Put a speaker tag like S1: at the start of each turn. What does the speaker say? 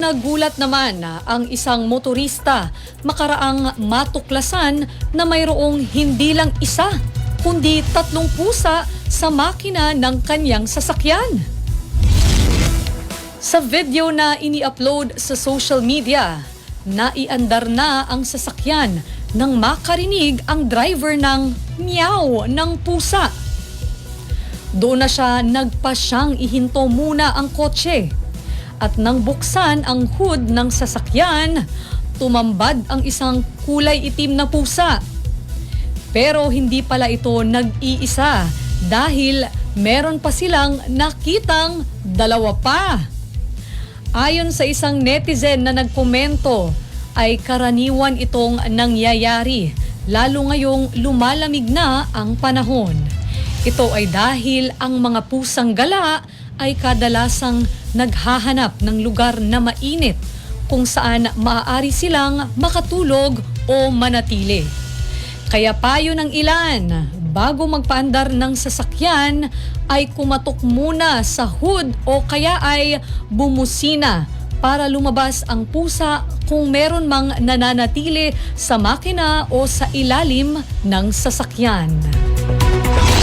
S1: Nagulat naman ang isang motorista makaraang matuklasan na mayroong hindi lang isa kundi 3 pusa sa makina ng kanyang sasakyan. Sa video na ini-upload sa social media, naiandar na ang sasakyan nang makarinig ang driver ng meow ng pusa. Doon na siya nagpasyang ihinto muna ang kotse. At nang buksan ang hood ng sasakyan, tumambad ang isang kulay itim na pusa. Pero hindi pala ito nag-iisa dahil meron pa silang nakitang 2 pa. Ayon sa isang netizen na nagkomento, ay karaniwan itong nangyayari, lalo ngayong lumalamig na ang panahon. Ito ay dahil ang mga pusang gala ay kadalasang naghahanap ng lugar na mainit kung saan maaari silang makatulog o manatili. Kaya payo ng ilan, bago magpaandar ng sasakyan ay kumatok muna sa hood o kaya ay bumusina para lumabas ang pusa kung meron mang nananatili sa makina o sa ilalim ng sasakyan.